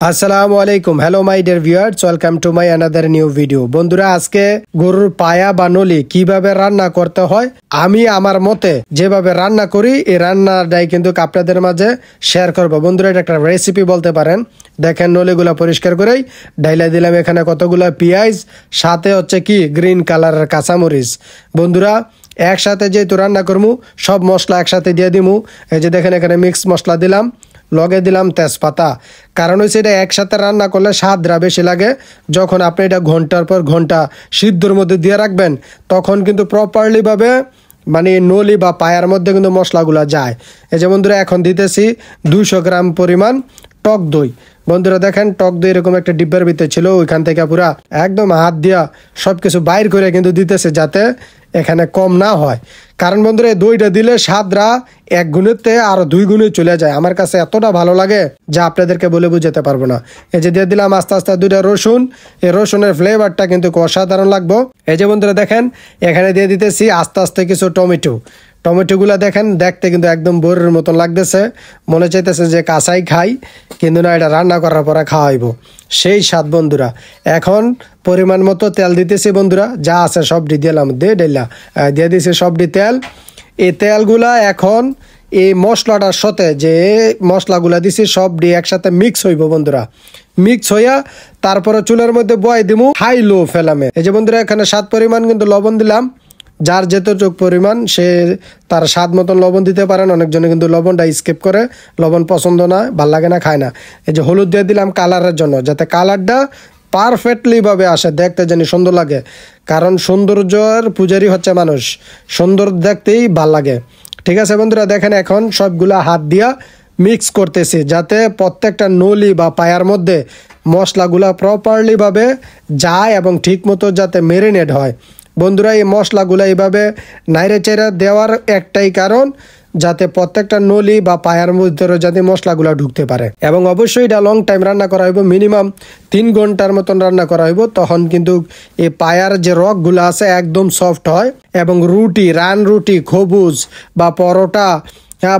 আসসালামু আলাইকুম, hello my dear viewers, welcome to my another new video. বন্ধুরা, আজকে গরুর পায়া বা নলি কিভাবে রান্না করতে হয় আমি আমার মতে যেভাবে রান্না করি এই রান্নাটাই কিন্তু আপনাদের মাঝে শেয়ার করব। বন্ধুরা, এটা একটা রেসিপি বলতে পারেন। দেখেন, নলিগুলা পরিষ্কার করেই ডাইলা দিলাম এখানে কতগুলা পেঁয়াজ, সাথে হচ্ছে কি গ্রিন কালারের কাঁচামরিচ। বন্ধুরা, একসাথে যেহেতু রান্না করবো সব মশলা একসাথে দিয়ে দিমু। এই যে দেখেন, এখানে মিক্স মশলা দিলাম, লগে দিলাম তেজপাতা। কারণ হচ্ছে এটা একসাথে রান্না করলে স্বাদটা বেশি লাগে। যখন আপনি এটা ঘন্টার পর ঘন্টা সিদ্ধর মধ্যে দিয়ে রাখবেন তখন কিন্তু প্রপারলিভাবে মানে নলি বা পায়ার মধ্যে কিন্তু মশলাগুলো যায়। এই যে বন্ধুরা, এখন দিতেছি 200 গ্রাম পরিমাণ টক দই। বন্ধুরা দেখেন, টক দই এরকম একটা ডিব্বার ভিতরে ছিল, ওইখান থেকে পুরা একদম হাত দিয়া সব কিছু বাইর করে কিন্তু দিতেছে যাতে এখানে কম না হয়। কারণ বন্ধুরা, এই দইটা দিলে স্বাদরা 1 গুণেতে আরো 2 গুণে চলে যায়। আমার কাছে এতটা ভালো লাগে যা আপনাদেরকে বলে বুঝাতে পারবো না। এই যে দিয়ে দিলাম আস্তে আস্তে 2টা রসুন। এই রসুনের ফ্লেভারটা কিন্তু অসাধারণ লাগবে। এই যে বন্ধুরা দেখেন, এখানে দিয়ে দিতেছি আস্তে আস্তে কিছু টমেটোগুলো দেখেন, দেখতে কিন্তু একদম বোরের মতন লাগতেছে, মনে চাইতেছে যে কাঁচাই খাই, কিন্তু না, এটা রান্না করার পরে খাওয়াইব সেই স্বাদ। বন্ধুরা, এখন পরিমাণ মতো তেল দিতেছি। বন্ধুরা, যা আছে সবটি দিলাম, দিয়ে দিয়েছি সবটি তেল। এই তেলগুলা এখন এই মশলাটার সাথে যে মশলাগুলা দিছি সবটি একসাথে মিক্স হইব। বন্ধুরা, মিক্স হইয়া তারপরে চুলের মধ্যে বয় দিমু হাই লো ফ্লেমে। এই যে বন্ধুরা, এখানে স্বাদ পরিমাণ কিন্তু লবণ দিলাম। যার যেতটুক পরিমাণ সে তার স্বাদ মতন লবণ দিতে পারেন। অনেকজনে কিন্তু লবণটা স্কিপ করে, লবণ পছন্দ না, ভাল লাগে না, খায় না। এই যে হলুদ দিয়ে দিলাম কালারের জন্য, যাতে কালারটা পারফেক্টলি ভাবে আসে, দেখতে জানি সুন্দর লাগে। কারণ সৌন্দর্যের পূজারি হচ্ছে মানুষ, সুন্দর দেখতেই ভাল লাগে। ঠিক আছে বন্ধুরা, দেখেন এখন সবগুলা হাত দিয়া মিক্স করতেছি যাতে প্রত্যেকটা নলি বা পায়ার মধ্যে মশলাগুলা প্রপারলি ভাবে যায় এবং ঠিক মতো যাতে মেরিনেট হয়। বন্ধুরা, এই মশলাগুলো এইভাবে নাইড়ে চেড়ে দেওয়ার একটাই কারণ, যাতে প্রত্যেকটা নলি বা পায়ার মধ্যে যাতে মশলাগুলো ঢুকতে পারে। এবং অবশ্যই এটা লং টাইম রান্না করা হইব, মিনিমাম 3 ঘন্টার মতন রান্না করা হইব। তখন কিন্তু এই পায়ার যে রকগুলো আছে একদম সফট হয় এবং রান রুটি, খবুজ বা পরোটা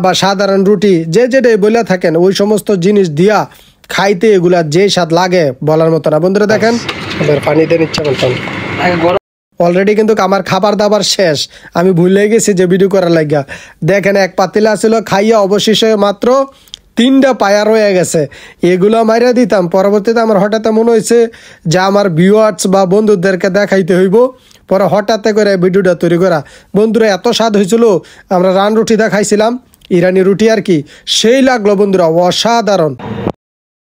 বা সাধারণ রুটি যে যেটাই বলে থাকেন ওই সমস্ত জিনিস দিয়া খাইতে এগুলা যে স্বাদ লাগে বলার মতো না। বন্ধুরা দেখেন, পানিতে নিচ্ছে বলতাম অলরেডি কিন্তু আমার খাবার দাবার শেষ, আমি ভুলে গেছি যে ভিডিও করার লাগিয়া। দেখেন, এক পাতিলা ছিল, খাইয়া অবশেষে মাত্র 3টা পায়া রয়ে গেছে। এগুলো মাইরা দিতাম। পরবর্তীতে আমার হঠাৎ মনে হয়েছে যে আমার ভিউয়ার্স বা বন্ধুদেরকে দেখাইতে হইব, পরে হঠাৎ করে ভিডিওটা তৈরি করা। বন্ধুরা, এত স্বাদ হয়েছিল, আমরা রান রুটি দেখাইছিলাম, ইরানি রুটি আর কি, সেই লাগলো বন্ধুরা, অসাধারণ।